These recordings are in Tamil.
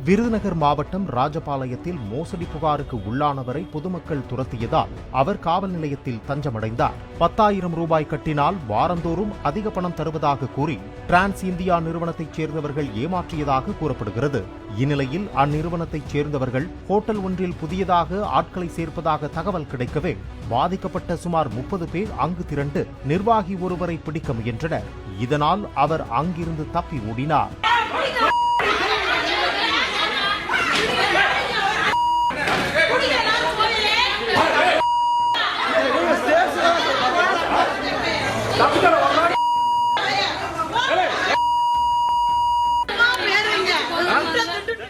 விருதுநகர் மாவட்டம் ராஜபாளையத்தில் மோசடி புகாருக்கு உள்ளானவரை பொதுமக்கள் துரத்தியதால் அவர் காவல் நிலையத்தில் தஞ்சமடைந்தார். 10,000 ரூபாய் கட்டினால் வாரந்தோறும் அதிக பணம் தருவதாக கூறி டிரான்ஸ் இந்தியா நிறுவனத்தைச் சேர்ந்தவர்கள் ஏமாற்றியதாக கூறப்படுகிறது. இந்நிலையில் அந்நிறுவனத்தைச் சேர்ந்தவர்கள் ஹோட்டல் ஒன்றில் புதியதாக ஆட்களை சேர்ப்பதாக தகவல் கிடைக்கவே பாதிக்கப்பட்ட சுமார் 30 பேர் அங்கு திரண்டு நிர்வாகி ஒருவரை பிடிக்க முயன்றனர். இதனால் அவர் அங்கிருந்து தப்பி ஓடினார்.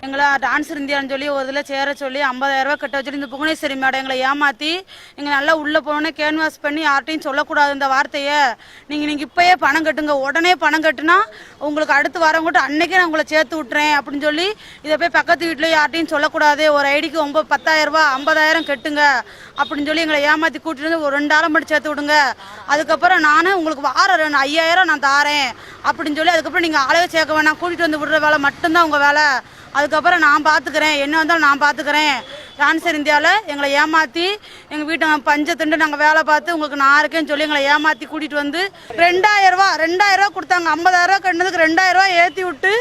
எங்களை டான்ஸ் இந்தியான்னு சொல்லி ஒரு இதில் சேர சொல்லி 50,000 ரூபாய் கட்ட வச்சுட்டு இந்த புவனேஸ்வரி மேடம் எங்களை ஏமாற்றி நீங்கள் நல்லா உள்ளே போனோன்னே கேன்வாஸ் பண்ணி யார்ட்டையும் சொல்லக்கூடாது இந்த வார்த்தையை. நீங்கள் இப்போயே பணம் கட்டுங்க, உடனே பணம் கட்டுனா உங்களுக்கு அடுத்து வரவங்கட்டு அன்னைக்கே நான் உங்களை சேர்த்து விட்டுறேன் அப்படின்னு சொல்லி இதை போய் பக்கத்து வீட்டில் யார்ட்டையும் சொல்லக்கூடாது, ஒரு ஐடிக்கு 10,000 ரூபாய் 50,000 கட்டுங்க அப்படின்னு சொல்லி எங்களை ஏமாற்றி கூட்டிட்டு வந்து ஒரு 2 ஆளம் மட்டும் சேர்த்து விடுங்க. அதுக்கப்புறம் நான் உங்களுக்கு வாரம் 5,000 நான் தாரேன் அப்படின்னு சொல்லி அதுக்கப்புறம் நீங்கள் ஆளவே சேர்க்க வேணாம், கூட்டிகிட்டு வந்து விடுற வேலை மட்டும்தான் உங்கள் வேலை. அதுக்கப்புறம் நான் பார்த்துக்கிறேன், என்ன வந்தாலும் நான் பார்த்துக்கிறேன். டான்ஸ் இந்தியாவில் எங்களை ஏமாற்றி எங்கள் வீட்டை பஞ்சத்துண்டு நாங்கள் வேலை பார்த்து உங்களுக்கு நான் இருக்கேன்னு சொல்லி எங்களை ஏமாற்றி கூட்டிகிட்டு வந்து 2,000 ரூபா கொடுத்தாங்க. 50,000 ரூபா கட்டினதுக்கு 2,000 ரூபா ஏற்றி விட்டு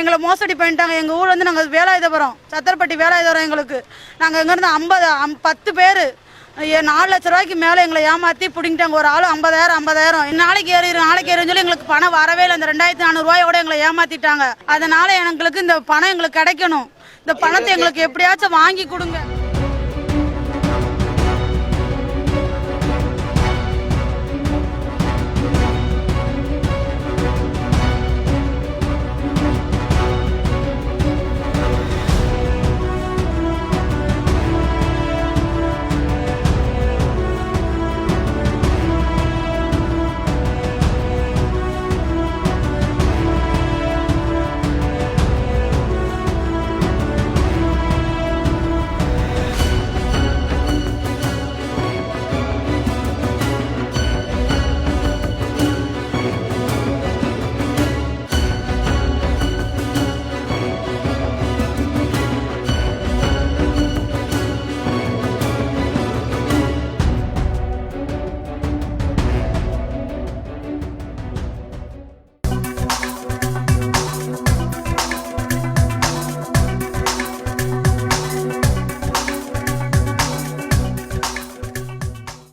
எங்களை மோசடி பண்ணிட்டாங்க. எங்கள் ஊர் வந்து நாங்கள் வேலாயுதபுரம், சத்திரப்பட்டி வேலாயுதபுரம். எங்களுக்கு நாங்கள் இங்கேருந்து 10 பேர் 4 லட்ச ரூபாய்க்கு மேலே எங்களை ஏமாற்றி பிடிங்கிட்டாங்க. ஒரு ஆள் 50,000 நாளைக்கு ஏறின்னு சொல்லி எங்களுக்கு பணம் வரவே இல்லை. இந்த 2,400 ரூபாயோட எங்களை ஏமாத்திட்டாங்க. அதனால எங்களுக்கு இந்த பணம் எங்களுக்கு கிடைக்கணும். இந்த பணத்தை எங்களுக்கு எப்படியாச்சும் வாங்கி கொடுங்க.